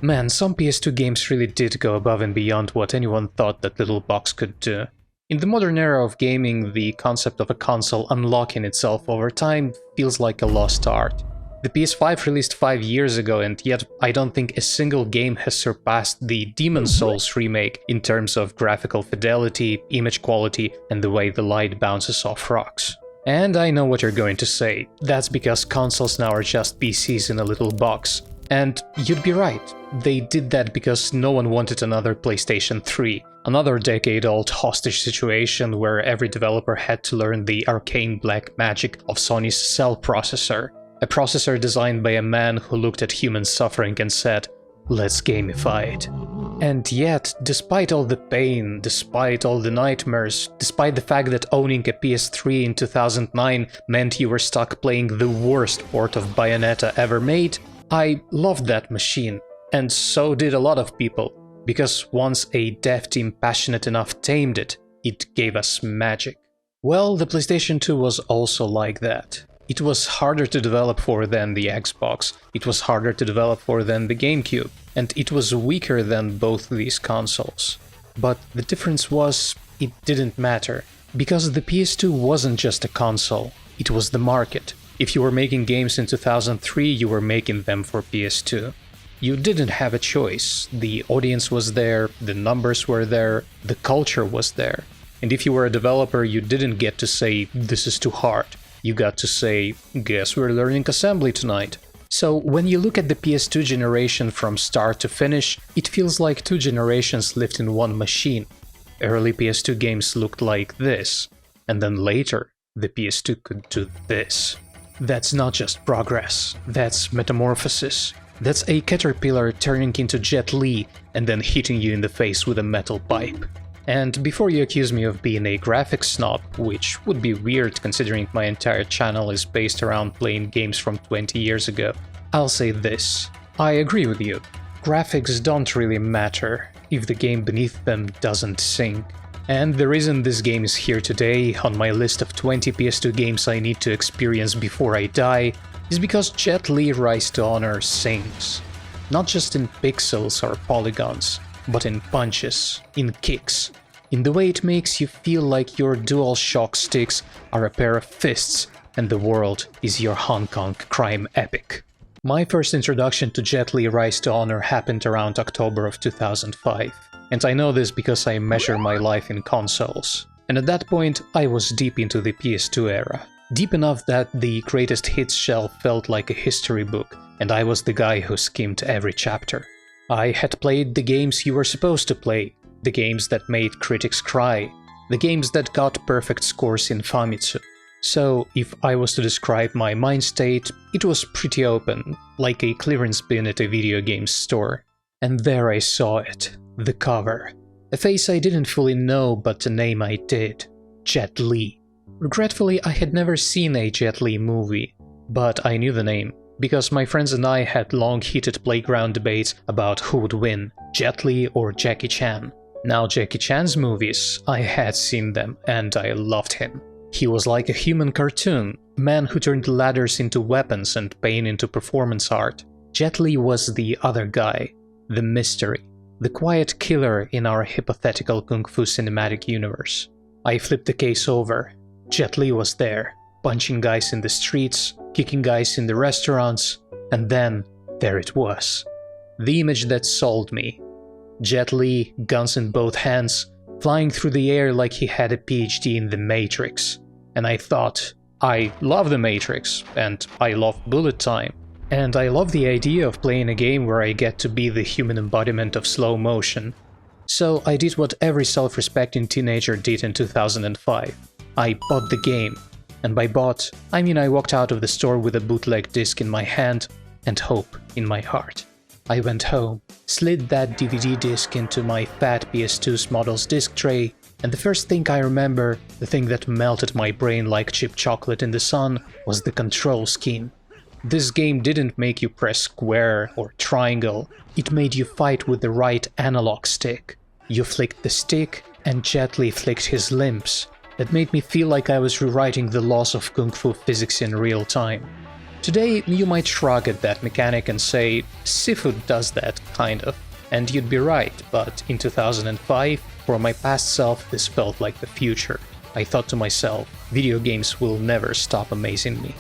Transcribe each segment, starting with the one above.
Man, some PS2 games really did go above and beyond what anyone thought that little box could do. In the modern era of gaming, the concept of a console unlocking itself over time feels like a lost art. The PS5 released 5 years ago, and yet I don't think a single game has surpassed the Demon's Souls remake in terms of graphical fidelity, image quality, and the way the light bounces off rocks. And I know what you're going to say, that's because consoles now are just PCs in a little box. And you'd be right, they did that because no one wanted another PlayStation 3, another decade-old hostage situation where every developer had to learn the arcane black magic of Sony's Cell processor, a processor designed by a man who looked at human suffering and said, "Let's gamify it." And yet, despite all the pain, despite all the nightmares, despite the fact that owning a PS3 in 2009 meant you were stuck playing the worst port of Bayonetta ever made, I loved that machine, and so did a lot of people, because once a dev team passionate enough tamed it, it gave us magic. Well, the PlayStation 2 was also like that. It was harder to develop for than the Xbox, it was harder to develop for than the GameCube, and it was weaker than both these consoles. But the difference was, it didn't matter, because the PS2 wasn't just a console, it was the market. If you were making games in 2003, you were making them for PS2. You didn't have a choice. The audience was there, the numbers were there, the culture was there. And if you were a developer, you didn't get to say, "This is too hard." You got to say, "Guess we're learning assembly tonight." So when you look at the PS2 generation from start to finish, it feels like two generations lived in one machine. Early PS2 games looked like this, and then later, the PS2 could do this. That's not just progress, that's metamorphosis. That's a caterpillar turning into Jet Li and then hitting you in the face with a metal pipe. And before you accuse me of being a graphics snob, which would be weird considering my entire channel is based around playing games from 20 years ago, I'll say this. I agree with you. Graphics don't really matter if the game beneath them doesn't sing. And the reason this game is here today, on my list of 20 PS2 games I need to experience before I die, is because Jet Li Rise to Honor sings. Not just in pixels or polygons, but in punches, in kicks, in the way it makes you feel like your DualShock sticks are a pair of fists and the world is your Hong Kong crime epic. My first introduction to Jet Li Rise to Honor happened around October of 2005. And I know this because I measure my life in consoles. And at that point, I was deep into the PS2 era. Deep enough that the greatest hits shelf felt like a history book, and I was the guy who skimmed every chapter. I had played the games you were supposed to play, the games that made critics cry, the games that got perfect scores in Famitsu. So, if I was to describe my mind state, it was pretty open, like a clearance bin at a video game store. And there I saw it. The cover. A face I didn't fully know, but a name I did. Jet Li. Regretfully, I had never seen a Jet Li movie, but I knew the name, because my friends and I had long heated playground debates about who would win, Jet Li or Jackie Chan. Now Jackie Chan's movies, I had seen them, and I loved him. He was like a human cartoon, a man who turned ladders into weapons and pain into performance art. Jet Li was the other guy, the mystery. The quiet killer in our hypothetical Kung Fu cinematic universe. I flipped the case over. Jet Li was there, punching guys in the streets, kicking guys in the restaurants, and then there it was. The image that sold me. Jet Li, guns in both hands, flying through the air like he had a PhD in the Matrix. And I thought, I love the Matrix, and I love bullet time. And I love the idea of playing a game where I get to be the human embodiment of slow motion. So I did what every self-respecting teenager did in 2005. I bought the game. And by bought, I mean I walked out of the store with a bootleg disc in my hand and hope in my heart. I went home, slid that DVD disc into my fat PS2's model's disc tray, and the first thing I remember, the thing that melted my brain like chip chocolate in the sun, was the control scheme. This game didn't make you press square or triangle, it made you fight with the right analog stick. You flicked the stick, and Jet Li flicked his limbs. that made me feel like I was rewriting the laws of kung fu physics in real time. Today, you might shrug at that mechanic and say, Sifu does that, kind of. And you'd be right, but in 2005, for my past self, this felt like the future. I thought to myself, video games will never stop amazing me.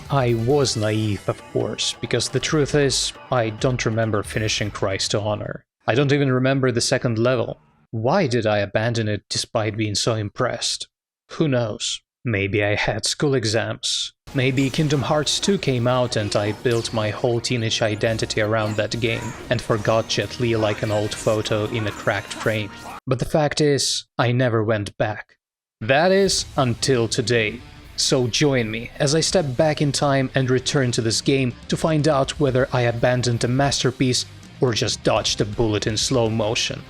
I was naive, of course, because the truth is, I don't remember finishing Rise to Honor. I don't even remember the second level. Why did I abandon it despite being so impressed? Who knows? Maybe I had school exams. Maybe Kingdom Hearts 2 came out and I built my whole teenage identity around that game and forgot Jet Li like an old photo in a cracked frame. But the fact is, I never went back. That is, until today. So join me as I step back in time and return to this game to find out whether I abandoned a masterpiece or just dodged a bullet in slow motion.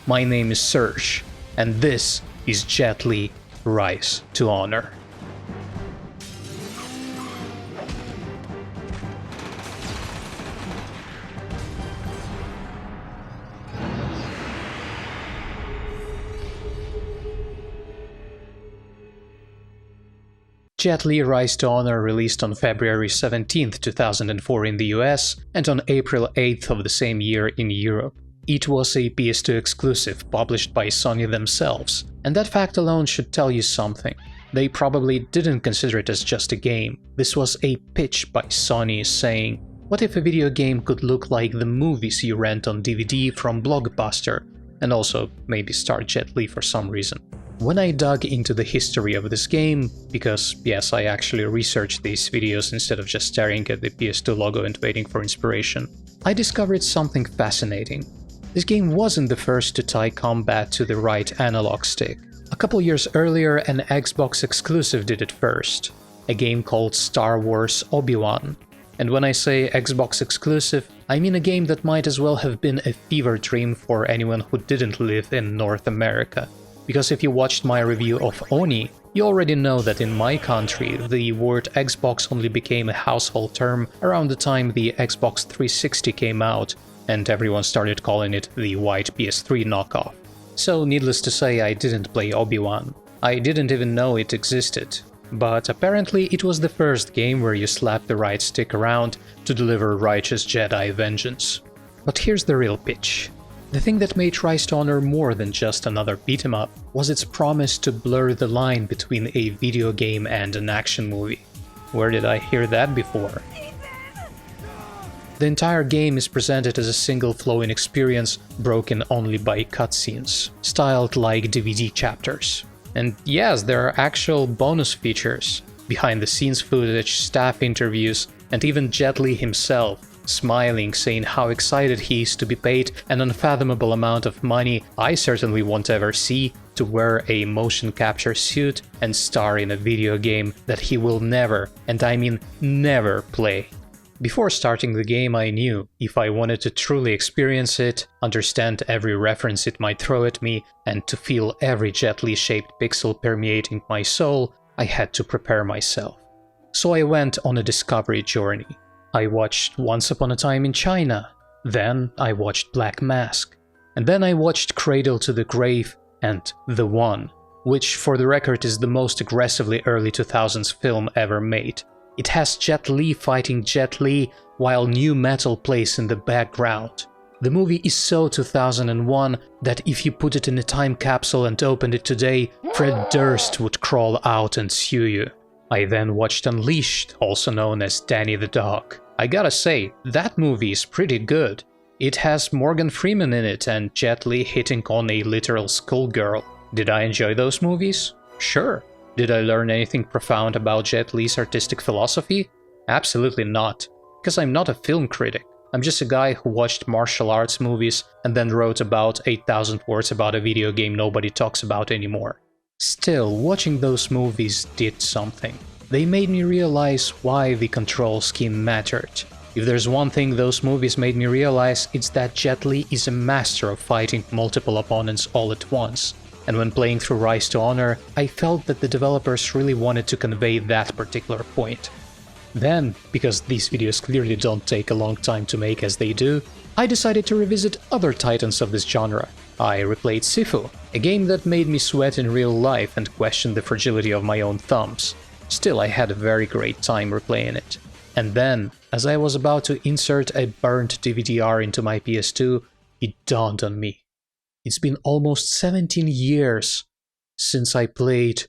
My name is Serge, and this is Jet Li Rise to Honor. Jet Li Rise to Honor released on February 17, 2004 in the US and on April 8th of the same year in Europe. It was a PS2 exclusive published by Sony themselves, and that fact alone should tell you something. They probably didn't consider it as just a game. This was a pitch by Sony saying, what if a video game could look like the movies you rent on DVD from Blockbuster, and also maybe star Jet Li for some reason. When I dug into the history of this game, because yes, I actually researched these videos instead of just staring at the PS2 logo and waiting for inspiration, I discovered something fascinating. This game wasn't the first to tie combat to the right analog stick. A couple years earlier, an Xbox exclusive did it first, a game called Star Wars Obi-Wan. And when I say Xbox exclusive, I mean a game that might as well have been a fever dream for anyone who didn't live in North America. Because if you watched my review of Oni, you already know that in my country, the word Xbox only became a household term around the time the Xbox 360 came out, and everyone started calling it the white PS3 knockoff. So needless to say, I didn't play Obi-Wan. I didn't even know it existed. But apparently it was the first game where you slap the right stick around to deliver righteous Jedi vengeance. But here's the real pitch. The thing that made Rise to Honor more than just another beat-em-up was its promise to blur the line between a video game and an action movie. Where did I hear that before? The entire game is presented as a single flowing experience broken only by cutscenes, styled like DVD chapters. And yes, there are actual bonus features, behind-the-scenes footage, staff interviews, and even Jet Li himself, smiling, saying how excited he is to be paid an unfathomable amount of money I certainly won't ever see to wear a motion capture suit and star in a video game that he will never, and I mean never, play. Before starting the game, I knew if I wanted to truly experience it, understand every reference it might throw at me, and to feel every Jet Li-shaped pixel permeating my soul, I had to prepare myself. So I went on a discovery journey. I watched Once Upon a Time in China, then I watched Black Mask, and then I watched Cradle to the Grave and The One, which for the record is the most aggressively early 2000s film ever made. It has Jet Li fighting Jet Li while new metal plays in the background. The movie is so 2001 that if you put it in a time capsule and opened it today, Fred Durst would crawl out and sue you. I then watched Unleashed, also known as Danny the Dog. I gotta say, that movie is pretty good. It has Morgan Freeman in it and Jet Li hitting on a literal schoolgirl. Did I enjoy those movies? Sure. Did I learn anything profound about Jet Li's artistic philosophy? Absolutely not, because I'm not a film critic. I'm just a guy who watched martial arts movies and then wrote about 8,000 words about a video game nobody talks about anymore. Still, watching those movies did something. They made me realize why the control scheme mattered. If there's one thing those movies made me realize, it's that Jet Li is a master of fighting multiple opponents all at once. And when playing through Rise to Honor, I felt that the developers really wanted to convey that particular point. Then, because these videos clearly don't take a long time to make as they do, I decided to revisit other titans of this genre. I replayed Sifu, A game that made me sweat in real life and question the fragility of my own thumbs. Still, I had a very great time replaying it. And then, as I was about to insert a burnt DVD-R into my PS2, it dawned on me. It's been almost 17 years since I played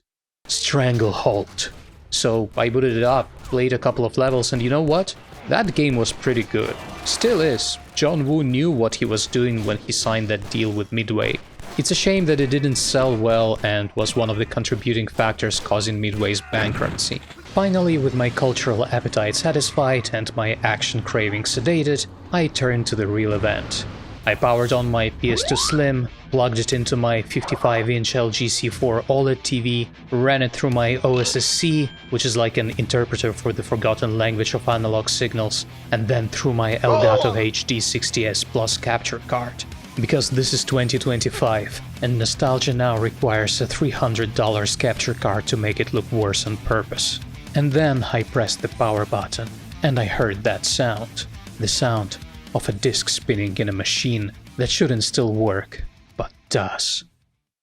Stranglehold. So I booted it up, played a couple of levels, and you know what? That game was pretty good. Still is. John Woo knew what he was doing when he signed that deal with Midway. It's a shame that it didn't sell well and was one of the contributing factors causing Midway's bankruptcy. Finally, with my cultural appetite satisfied and my action craving sedated, I turned to the real event. I powered on my PS2 Slim, plugged it into my 55-inch LG C4 OLED TV, ran it through my OSSC, which is like an interpreter for the forgotten language of analog signals, and then through my Elgato HD 60S Plus capture card. Because this is 2025, and nostalgia now requires a $300 capture card to make it look worse on purpose. And then I pressed the power button, and I heard that sound. The sound of a disc spinning in a machine that shouldn't still work, but does.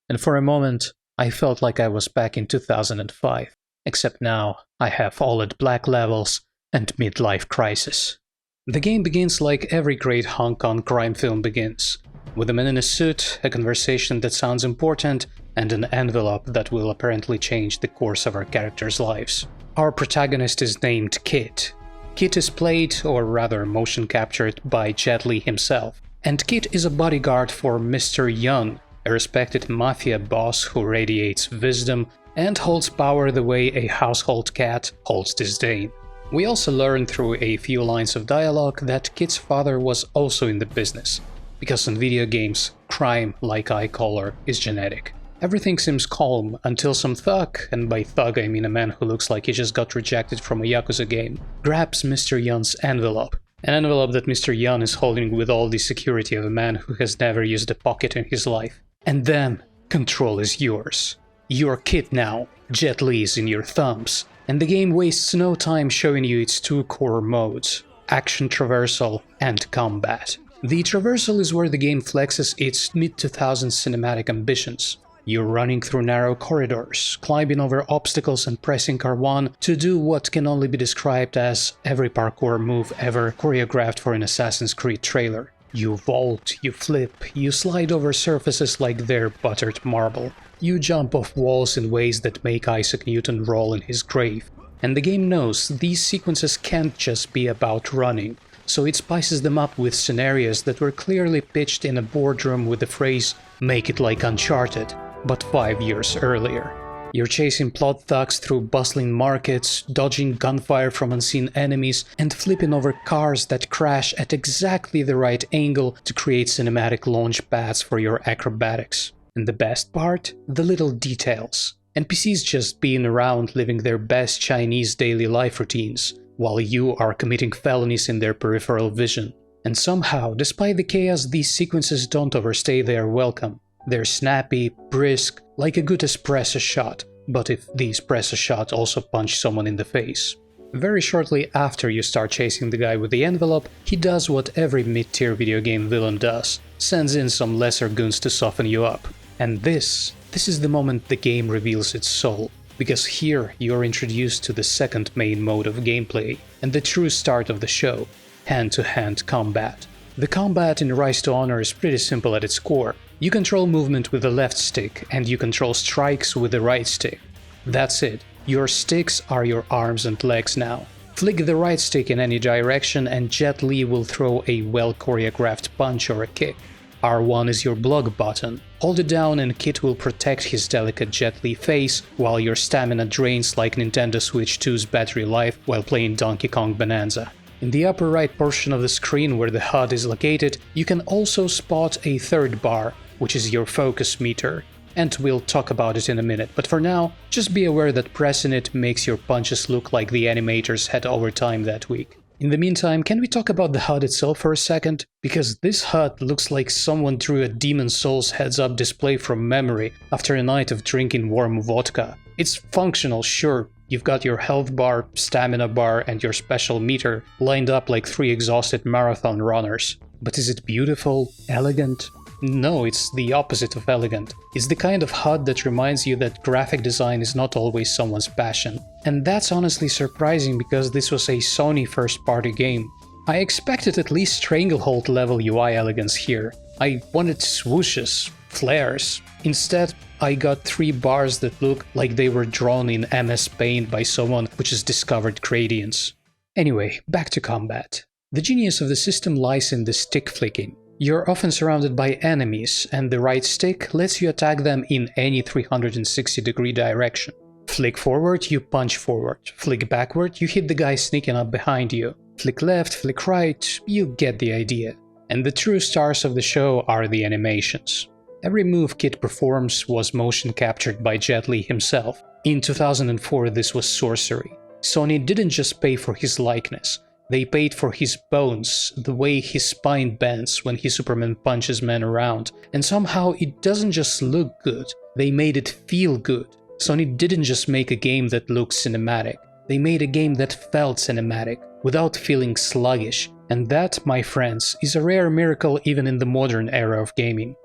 And for a moment, I felt like I was back in 2005, except now I have OLED black levels and midlife crisis. The game begins like every great Hong Kong crime film begins, with a man in a suit, a conversation that sounds important, and an envelope that will apparently change the course of our characters' lives. Our protagonist is named Kit. Kit is played, or rather motion captured, by Jet Li himself. And Kit is a bodyguard for Mr. Yun, a respected mafia boss who radiates wisdom and holds power the way a household cat holds disdain. We also learn through a few lines of dialogue that Kit's father was also in the business, because in video games, crime, like I call her, is genetic. Everything seems calm until some thug, and by thug I mean a man who looks like he just got rejected from a Yakuza game, grabs Mr. Yun's envelope. An envelope that Mr. Yun is holding with all the security of a man who has never used a pocket in his life. And then, control is yours. You're Kit now, Jet Li is in your thumbs, and the game wastes no time showing you its two core modes: action traversal and combat. The traversal is where the game flexes its mid-2000s cinematic ambitions. You're running through narrow corridors, climbing over obstacles and pressing R1 to do what can only be described as every parkour move ever choreographed for an Assassin's Creed trailer. You vault, you flip, you slide over surfaces like they're buttered marble. You jump off walls in ways that make Isaac Newton roll in his grave. And the game knows these sequences can't just be about running, so it spices them up with scenarios that were clearly pitched in a boardroom with the phrase, "Make it like Uncharted," but 5 years earlier. You're chasing plot thugs through bustling markets, dodging gunfire from unseen enemies, and flipping over cars that crash at exactly the right angle to create cinematic launch pads for your acrobatics. And the best part? The little details. NPCs just being around living their best Chinese daily life routines, while you are committing felonies in their peripheral vision. And somehow, despite the chaos, these sequences don't overstay their welcome. They're snappy, brisk, like a good espresso shot, but if the espresso shot also punched someone in the face. Very shortly after you start chasing the guy with the envelope, he does what every mid-tier video game villain does, sends in some lesser goons to soften you up. And this is the moment the game reveals its soul, because here you're introduced to the second main mode of gameplay, and the true start of the show, hand-to-hand combat. The combat in Rise to Honor is pretty simple at its core. You control movement with the left stick, and you control strikes with the right stick. That's it. Your sticks are your arms and legs now. Flick the right stick in any direction and Jet Li will throw a well-choreographed punch or a kick. R1 is your block button. Hold it down and Kit will protect his delicate Jet Li face while your stamina drains like Nintendo Switch 2's battery life while playing Donkey Kong Bonanza. In the upper right portion of the screen where the HUD is located, you can also spot a third bar, which is your focus meter, and we'll talk about it in a minute, but for now, just be aware that pressing it makes your punches look like the animators had overtime that week. In the meantime, can we talk about the HUD itself for a second? Because this HUD looks like someone drew a Demon's Souls heads-up display from memory after a night of drinking warm vodka. It's functional, sure. You've got your health bar, stamina bar, and your special meter lined up like 3 exhausted marathon runners. But is it beautiful, elegant? No, it's the opposite of elegant. It's the kind of HUD that reminds you that graphic design is not always someone's passion. And that's honestly surprising because this was a Sony first-party game. I expected at least Stranglehold level UI elegance here. I wanted swooshes, flares. Instead, I got 3 bars that look like they were drawn in MS Paint by someone who just discovered gradients. Anyway, back to combat. The genius of the system lies in the stick flicking. You're often surrounded by enemies, and the right stick lets you attack them in any 360-degree direction. Flick forward, you punch forward. Flick backward, you hit the guy sneaking up behind you. Flick left, flick right, you get the idea. And the true stars of the show are the animations. Every move Kid performs was motion captured by Jet Li himself. In 2004 this was sorcery. Sony didn't just pay for his likeness, they paid for his bones, the way his spine bends when he Superman punches men around, and somehow it doesn't just look good, they made it feel good. Sony didn't just make a game that looked cinematic, they made a game that felt cinematic, without feeling sluggish, and that, my friends, is a rare miracle even in the modern era of gaming.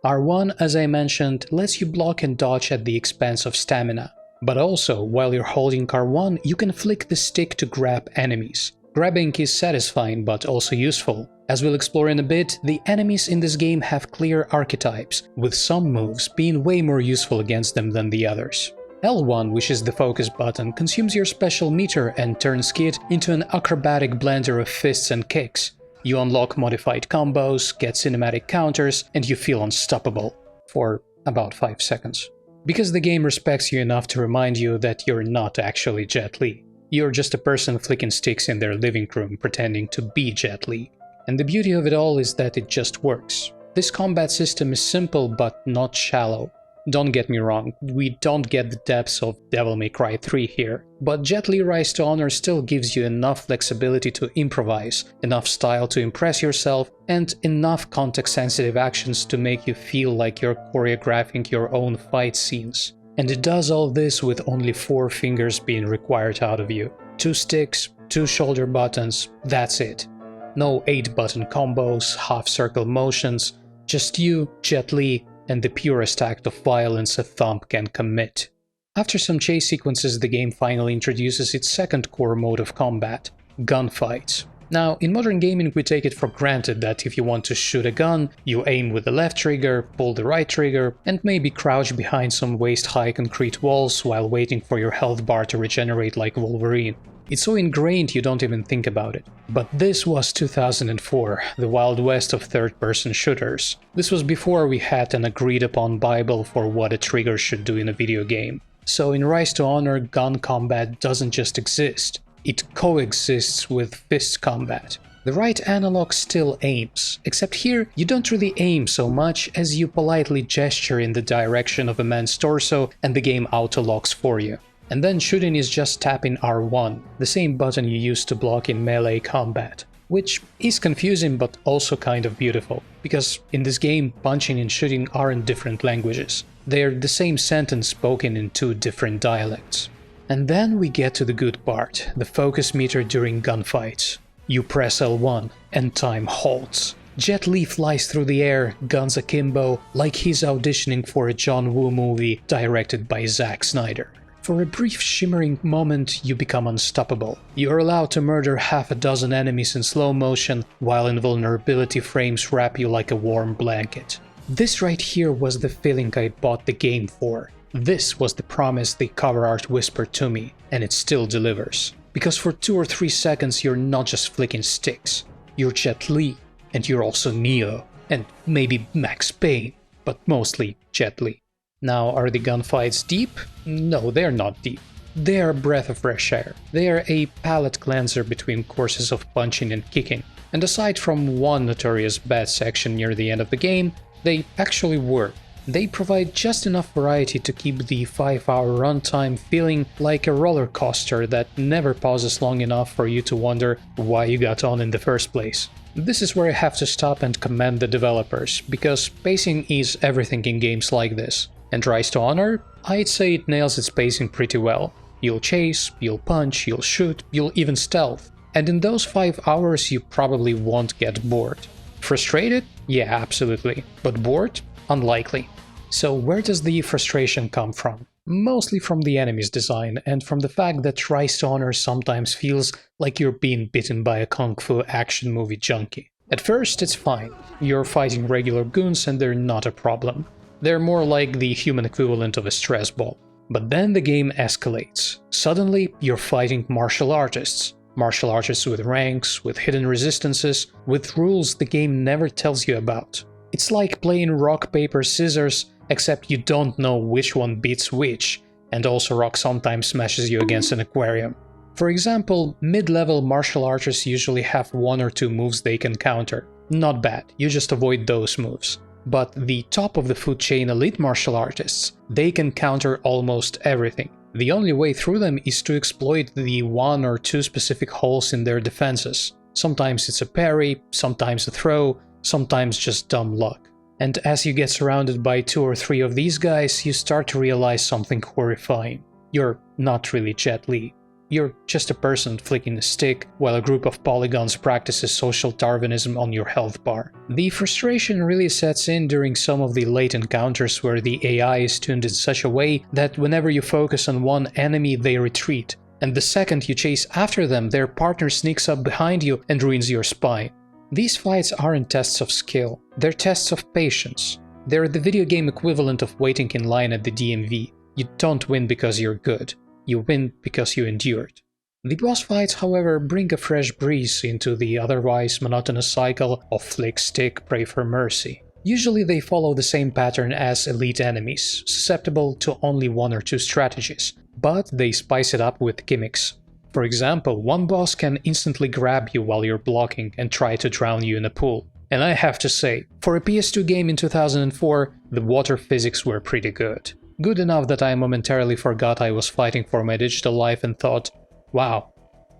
R1, as I mentioned, lets you block and dodge at the expense of stamina. But also, while you're holding R1, you can flick the stick to grab enemies. Grabbing is satisfying but also useful. As we'll explore in a bit, the enemies in this game have clear archetypes, with some moves being way more useful against them than the others. L1, which is the focus button, consumes your special meter and turns Kid into an acrobatic blender of fists and kicks. You unlock modified combos, get cinematic counters, and you feel unstoppable. For about 5 seconds. Because the game respects you enough to remind you that you're not actually Jet Li. You're just a person flicking sticks in their living room pretending to be Jet Li. And the beauty of it all is that it just works. This combat system is simple but not shallow. Don't get me wrong, we don't get the depths of Devil May Cry 3 here, but Jet Li Rise to Honor still gives you enough flexibility to improvise, enough style to impress yourself, and enough context-sensitive actions to make you feel like you're choreographing your own fight scenes. And it does all this with only 4 fingers being required out of you. 2 sticks, 2 shoulder buttons, that's it. No 8-button combos, half-circle motions, just you, Jet Li, and the purest act of violence a thumb can commit. After some chase sequences, the game finally introduces its second core mode of combat, gunfights. Now, in modern gaming we take it for granted that if you want to shoot a gun, you aim with the left trigger, pull the right trigger, and maybe crouch behind some waist-high concrete walls while waiting for your health bar to regenerate like Wolverine. It's so ingrained you don't even think about it. But this was 2004, the Wild West of third-person shooters. This was before we had an agreed-upon Bible for what a trigger should do in a video game. So in Rise to Honor, gun combat doesn't just exist, it coexists with fist combat. The right analog still aims, except here you don't really aim so much as you politely gesture in the direction of a man's torso and the game auto-locks for you. And then shooting is just tapping R1, the same button you use to block in melee combat. Which is confusing but also kind of beautiful, because in this game punching and shooting aren't different languages. They're the same sentence spoken in 2 different dialects. And then we get to the good part, the focus meter during gunfights. You press L1 and time halts. Jet Li flies through the air, guns akimbo, like he's auditioning for a John Woo movie directed by Zack Snyder. For a brief shimmering moment, you become unstoppable. You're allowed to murder half a dozen enemies in slow motion, while invulnerability frames wrap you like a warm blanket. This right here was the feeling I bought the game for. This was the promise the cover art whispered to me, and it still delivers. Because for 2 or 3 seconds you're not just flicking sticks. You're Jet Li, and you're also Neo, and maybe Max Payne, but mostly Jet Li. Now, are the gunfights deep? No, they're not deep. They are a breath of fresh air. They are a palate cleanser between courses of punching and kicking. And aside from one notorious bad section near the end of the game, they actually work. They provide just enough variety to keep the 5-hour runtime feeling like a roller coaster that never pauses long enough for you to wonder why you got on in the first place. This is where I have to stop and commend the developers, because pacing is everything in games like this. And Rise to Honor, I'd say it nails its pacing pretty well. You'll chase, you'll punch, you'll shoot, you'll even stealth. And in those 5 hours you probably won't get bored. Frustrated? Yeah, absolutely. But bored? Unlikely. So where does the frustration come from? Mostly from the enemy's design, and from the fact that Rise to Honor sometimes feels like you're being bitten by a kung fu action movie junkie. At first, it's fine. You're fighting regular goons and they're not a problem. They're more like the human equivalent of a stress ball. But then the game escalates. Suddenly, you're fighting martial artists. Martial artists with ranks, with hidden resistances, with rules the game never tells you about. It's like playing rock, paper, scissors, except you don't know which one beats which, and also rock sometimes smashes you against an aquarium. For example, mid-level martial artists usually have 1 or 2 moves they can counter. Not bad, you just avoid those moves. But the top of the food chain elite martial artists, they can counter almost everything. The only way through them is to exploit the 1 or 2 specific holes in their defenses. Sometimes it's a parry, sometimes a throw, sometimes just dumb luck. And as you get surrounded by 2 or 3 of these guys, you start to realize something horrifying. You're not really Jet Li. You're just a person flicking a stick while a group of polygons practices social Darwinism on your health bar. The frustration really sets in during some of the late encounters where the AI is tuned in such a way that whenever you focus on one enemy, they retreat. And the second you chase after them, their partner sneaks up behind you and ruins your spine. These fights aren't tests of skill, they're tests of patience. They're the video game equivalent of waiting in line at the DMV. You don't win because you're good, you win because you endured. The boss fights, however, bring a fresh breeze into the otherwise monotonous cycle of flick stick, pray for mercy. Usually they follow the same pattern as elite enemies, susceptible to only 1 or 2 strategies, but they spice it up with gimmicks. For example, one boss can instantly grab you while you're blocking and try to drown you in a pool. And I have to say, for a PS2 game in 2004, the water physics were pretty good. Good enough that I momentarily forgot I was fighting for my digital life and thought, wow,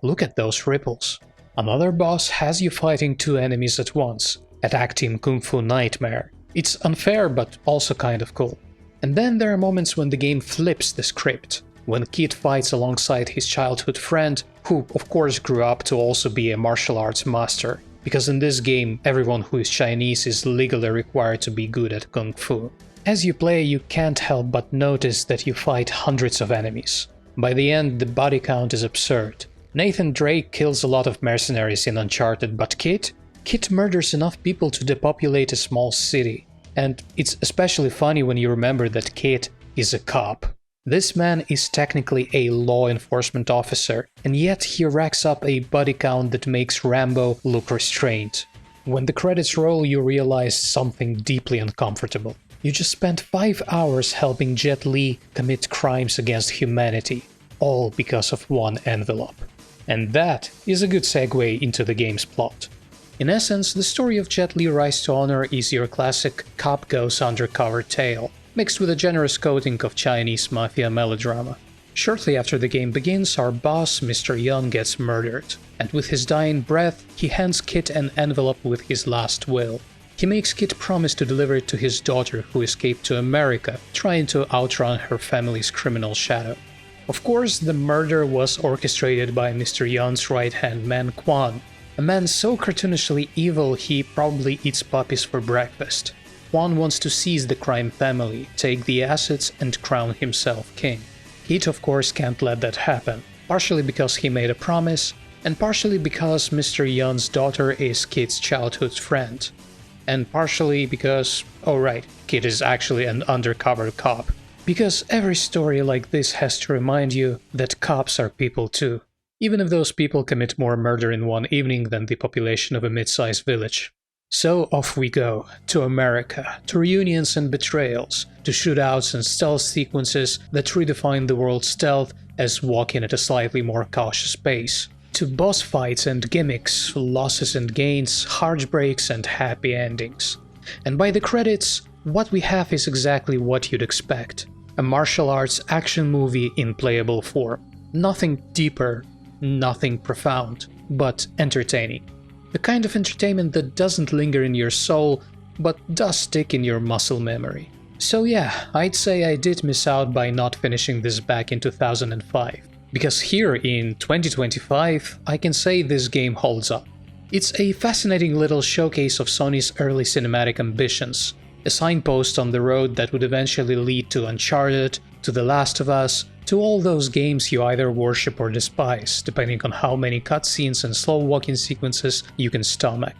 look at those ripples. Another boss has you fighting 2 enemies at once. Attack Team Kung Fu Nightmare. It's unfair but also kind of cool. And then there are moments when the game flips the script. When Kid fights alongside his childhood friend, who of course grew up to also be a martial arts master, because in this game everyone who is Chinese is legally required to be good at Kung Fu. As you play, you can't help but notice that you fight hundreds of enemies. By the end, the body count is absurd. Nathan Drake kills a lot of mercenaries in Uncharted, but Kid murders enough people to depopulate a small city. And it's especially funny when you remember that Kid is a cop. This man is technically a law enforcement officer, and yet he racks up a body count that makes Rambo look restrained. When the credits roll, you realize something deeply uncomfortable. You just spent 5 hours helping Jet Li commit crimes against humanity, all because of one envelope. And that is a good segue into the game's plot. In essence, the story of Jet Li Rise to Honor is your classic cop goes undercover tale, mixed with a generous coating of Chinese mafia melodrama. Shortly after the game begins, our boss, Mr. Yun, gets murdered, and with his dying breath, he hands Kit an envelope with his last will. He makes Kit promise to deliver it to his daughter, who escaped to America, trying to outrun her family's criminal shadow. Of course, the murder was orchestrated by Mr. Yun's right-hand man Quan, a man so cartoonishly evil he probably eats puppies for breakfast. Quan wants to seize the crime family, take the assets, and crown himself king. Kit, of course, can't let that happen, partially because he made a promise, and partially because Mr. Yun's daughter is Kit's childhood friend. And partially because, oh right, Kit is actually an undercover cop. Because every story like this has to remind you that cops are people too, even if those people commit more murder in one evening than the population of a mid-sized village. So off we go, to America, to reunions and betrayals, to shootouts and stealth sequences that redefine the world's stealth as walking at a slightly more cautious pace, to boss fights and gimmicks, losses and gains, heartbreaks and happy endings. And by the credits, what we have is exactly what you'd expect. A martial arts action movie in playable form. Nothing deeper, nothing profound, but entertaining. The kind of entertainment that doesn't linger in your soul, but does stick in your muscle memory. So yeah, I'd say I did miss out by not finishing this back in 2005. Because here in 2025, I can say this game holds up. It's a fascinating little showcase of Sony's early cinematic ambitions, a signpost on the road that would eventually lead to Uncharted, to The Last of Us, to all those games you either worship or despise, depending on how many cutscenes and slow walking sequences you can stomach.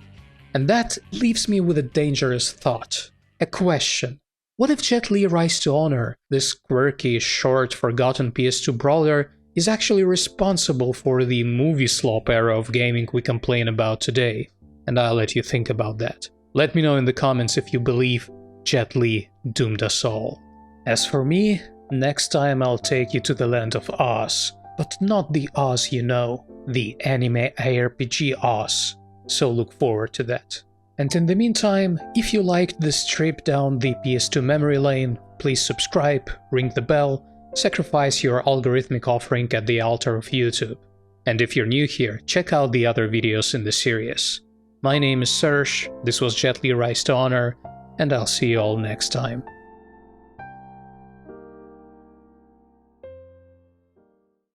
And that leaves me with a dangerous thought, a question. What if Jet Li Rise to Honor, this quirky, short, forgotten PS2 brawler, is actually responsible for the movie slop era of gaming we complain about today? And I'll let you think about that. Let me know in the comments if you believe Jet Li doomed us all. As for me, next time I'll take you to the land of Oz, but not the Oz you know, the anime ARPG Oz, so look forward to that. And in the meantime, if you liked this trip down the PS2 memory lane, please subscribe, ring the bell, sacrifice your algorithmic offering at the altar of YouTube. And if you're new here, check out the other videos in the series. My name is Serge, this was Jet Li Rise to Honor, and I'll see you all next time.